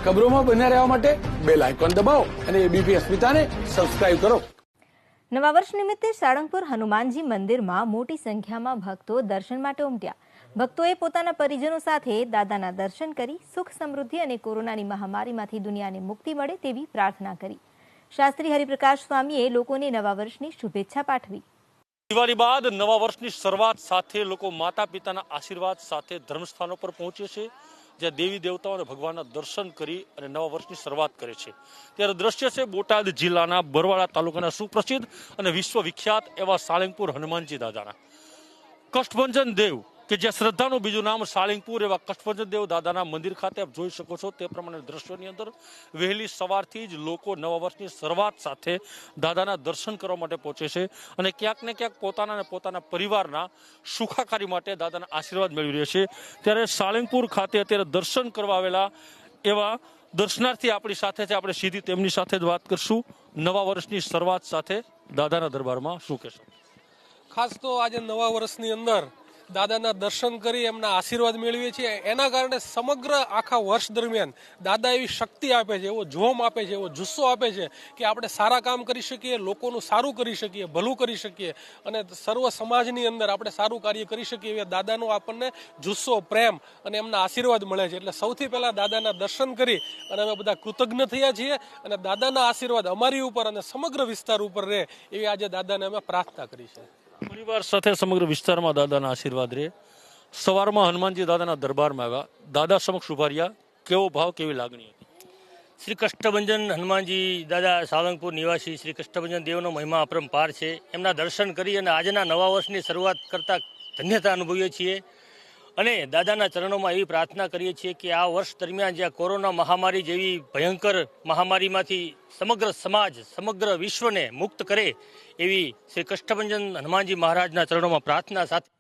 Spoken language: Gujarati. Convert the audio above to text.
ખબરોમાં બન્યા રહેવા માટે બેલ આઇકોન દબાવો અને એબીપી અસ્મિતાને સબસ્ક્રાઇબ કરો. નવા વર્ષ નિમિત્તે સાળંગપુર હનુમાનજી મંદિરમાં મોટી સંખ્યામાં ભક્તો દર્શન માટે ઉમટ્યા. ભક્તોએ પોતાના પરિજનો સાથે દાદાના દર્શન કરી સુખ સમૃદ્ધિ અને કોરોનાની મહામારીમાંથી દુનિયાને મુક્તિ મળે તેવી પ્રાર્થના કરી. શાસ્ત્રી હરિપ્રકાશ સ્વામીએ લોકોને નવા વર્ષની શુભેચ્છા પાઠવી. દિવાળી બાદ નવા વર્ષની શરૂઆત સાથે લોકો માતા પિતાના આશીર્વાદ સાથે ધર્મસ્થાનો પર પહોંચે છે, જ્યાં દેવી દેવતાઓ અને ભગવાનના દર્શન કરી અને નવા વર્ષની શરૂઆત કરે છે. ત્યારે દ્રશ્ય છે બોટાદ જિલ્લાના બરવાળા તાલુકાના સુપ્રસિદ્ધ અને વિશ્વવિખ્યાત એવા સાળંગપુર હનુમાનજી દાદાના. કષ્ટભંજન દેવ કે જે શ્રદ્ધાનું બીજું નામ સાળંગપુર, એવા કષ્ટભંજન દેવ દાદાના મંદિર ખાતે આપ જોઈ શકો છો તે પ્રમાણે દ્રશ્યોની અંદર વહેલી સવારથી જ લોકો નવા વર્ષની શરૂઆત સાથે દાદાના દર્શન કરવા માટે પહોંચે છે અને ક્યાંક ને ક્યાંક પોતાના અને પોતાના પરિવારના સુખાકારી માટે દાદાના આશીર્વાદ મેળવી રહ્યા છે. ત્યારે સાળંગપુર ખાતે અત્યારે દર્શન કરવા આવેલા એવા દર્શનાર્થી આપણી સાથે છે. આપણે સીધી તેમની સાથે જ વાત કરશું. નવા વર્ષની શરૂઆત સાથે દાદાના દરબારમાં શું કહેશો? ખાસ તો આજે નવા વર્ષની અંદર દાદાના દર્શન કરી એમના આશીર્વાદ મેળવીએ છીએ. એના કારણે સમગ્ર આખા વર્ષ દરમિયાન દાદા એવી શક્તિ આપે છે, એવો જોમ આપે છે, એવો જુસ્સો આપે છે કે આપણે સારા કામ કરી શકીએ, લોકોનું સારું કરી શકીએ, ભલું કરી શકીએ અને સર્વ સમાજની અંદર આપણે સારું કાર્ય કરી શકીએ. એવા દાદાનો આપણને જુસ્સો, પ્રેમ અને એમના આશીર્વાદ મળે છે. એટલે સૌથી પહેલાં દાદાના દર્શન કરી અને અમે બધા કૃતજ્ઞ થયા છીએ અને દાદાના આશીર્વાદ અમારી ઉપર અને સમગ્ર વિસ્તાર ઉપર રહે એવી આજે દાદાને અમે પ્રાર્થના કરી છે. પરિવાર સાથે સમગ્ર વિસ્તારમાં દાદાના આશીર્વાદ રહે. સવારમાં હનુમાનજી દાદાના દરબારમાં આવ્યા, દાદા સમક્ષ ઉભા રહ્યા, કેવો ભાવ, કેવી લાગણી હતી? શ્રી કષ્ટભંજન હનુમાનજી દાદા સાળંગપુર નિવાસી શ્રી કષ્ટભંજન દેવનો મહિમા અપરંપાર છે. એમના દર્શન કરી અને આજના નવા વર્ષની શરૂઆત કરતા ધન્યતા અનુભવીએ છીએ અને દાદાના ચરણોમાં એવી પ્રાર્થના કરીએ છીએ કે આ વર્ષ દરમિયાન જ્યાં કોરોના મહામારી જેવી ભયંકર મહામારીમાંથી સમગ્ર સમાજ, સમગ્ર વિશ્વને મુક્ત કરે એવી શ્રી કષ્ટભંજન હનુમાનજી મહારાજના ચરણોમાં પ્રાર્થના સાથે